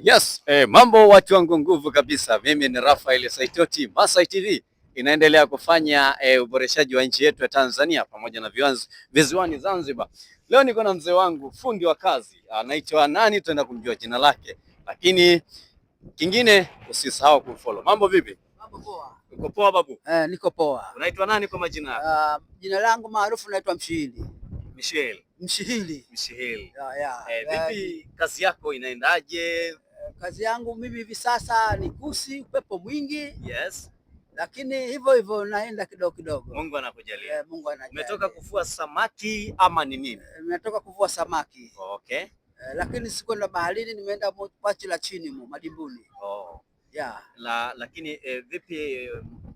Yes, mambo watu wangu nguvu kabisa. Mimi ni Raphael Saitoti. Masai TV inaendelea kufanya uboreshaji wa nchi yetu ya Tanzania pamoja na visiwani Zanzibar. Leo niko na mzee wangu fundi wa kazi. Anaitwa nani? Tutaenda kumjua jina lake. Lakini kingine usisahau kumfollow. Mambo vipi? Mambo poa. Uko poa babu? Niko poa. Unaitwa nani kwa majina yako? Jina langu maarufu naitwa Mshihili. Mshihili. Vipi kazi yako inaendaje? Kazi yangu mimi hivi sasa ni kusi, upepo mwingi. Yes. Lakini hivyo hivyo naenda kidogo kidogo. Mungu anakujalia. Mungu anajalia. Umetoka kuvua samaki ama ni nini? Nimetoka kuvua samaki. Okay. Lakini sikwenda baharini, nimeenda pachi la chini madimbuni. Yeah. Lakini vipi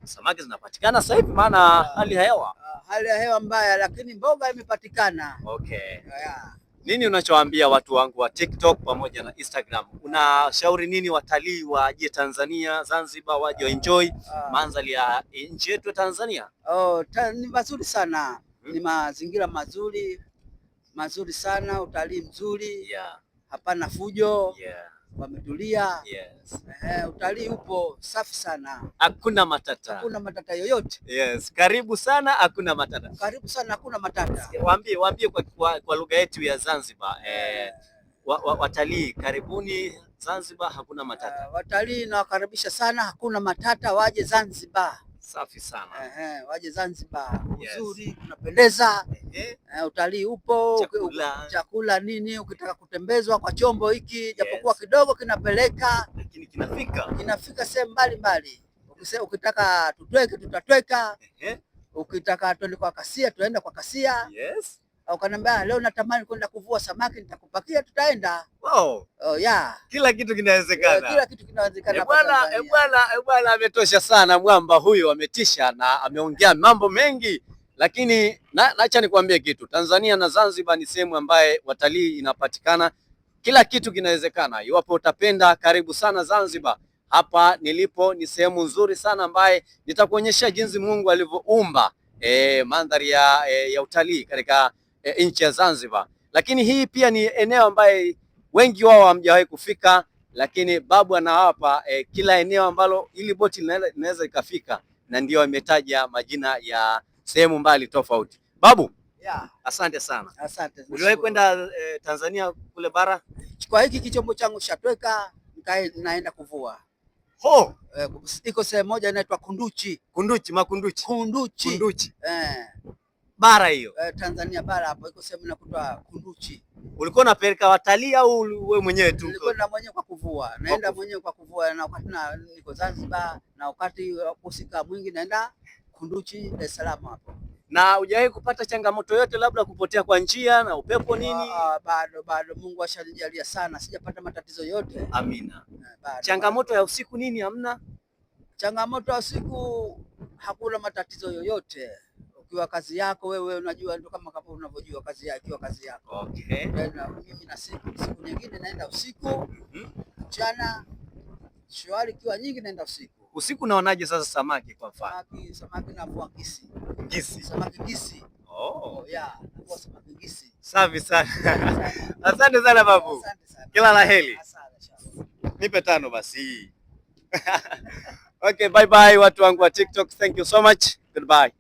samaki zinapatikana sasa hivi maana hali ya hewa? Hali ya hewa mbaya, lakini mboga imepatikana. Okay. Yeah. Nini unachowaambia watu wangu wa TikTok pamoja na Instagram? Unashauri nini watalii waje Tanzania, Zanzibar waje enjoy mandhari ya nchi yetu ya Tanzania? Ni mazuri sana. Ni mazingira mazuri sana, utalii mzuri. Yeah. Hapana fujo. Yeah. Wametulia. Yes. Utalii upo safi sana. Hakuna matata. Hakuna matata yoyote. Yes. Karibu sana, hakuna matata. Karibu sana, hakuna matata. Waambie kwa lugha yetu ya Zanzibar. Watalii karibuni Zanzibar, hakuna matata. Watalii nawakaribisha sana, hakuna matata, waje Zanzibar. Safi sana. Waje Zanzibar. Yes. Uzuri, kunapendeza. Utalii upo, chakula nini, ukitaka kutembezwa kwa chombo hiki japokuwa kidogo kinapeleka, lakini kinafika sehemu mbalimbali. Ukitaka tutweke tutatweka. Ukitaka twende kwa kasia tuenda kwa kasia. Yes. Ukaniambia leo natamani kwenda kuvua samaki, nitakupakia, tutaenda. Wow. Yeah. Kila kitu kinawezekana. Kila kitu kinawezekana. Bwana ametosha sana, mwamba huyu ametisha na ameongea mambo mengi, lakini acha nikwambie kitu. Tanzania na Zanzibar ni sehemu ambaye watalii inapatikana, kila kitu kinawezekana. Iwapo utapenda, karibu sana Zanzibar. Hapa nilipo ni sehemu nzuri sana ambaye nitakuonyesha jinsi Mungu alivyoumba mandhari ya utalii katika nchi ya Zanzibar. Lakini hii pia ni eneo ambaye wengi wao hamjawahi kufika, lakini babu anawapa kila eneo ambalo ili boti linaweza ikafika, na ndio ametaja majina ya sehemu mbali tofauti. Babu, yeah. Asante sana. Asante. Uliwahi kwenda Tanzania kule bara? Kwa hiki kichombo changu shatweka, naenda kuvua. Iko sehemu moja inaitwa Kunduchi. Kunduchi. Bara hiyo. Tanzania bara hapo iko sehemu inaitwa Kunduchi. Ulikuwa unapeleka watalii au wewe mwenyewe tu? Nilikwenda mwenyewe kwa kuvua. Naenda mwenyewe kwa kuvua, na wakati niko Zanzibar, na wakati kusika mwingi naenda Kunduchi, Dar es Salaam hapo. Na hujawahi kupata changamoto yote, labda kupotea kwa njia na upepo nini? Bado Mungu ashanijalia sana, sijapata matatizo yote. Amina. Changamoto ya usiku nini hamna? Changamoto ya usiku hakuna matatizo yoyote. Ukiwa kazi yako wewe unajua, ndio kama unavyojua kazi yako ikiwa kazi yako. Okay. Mimi na siku nyingine naenda usiku. Mchana shwari, ikiwa nyingi naenda usiku. Usiku unaonaje sasa samaki kwa mfano? Samaki navua ngisi. Samaki ngisi. Yeah, navua samaki ngisi. Safi sana. Asante sana babu. Asante sana. Kila la heri. Nipe 5 basi. Okay, bye bye watu wangu wa TikTok. Thank you so much. Goodbye.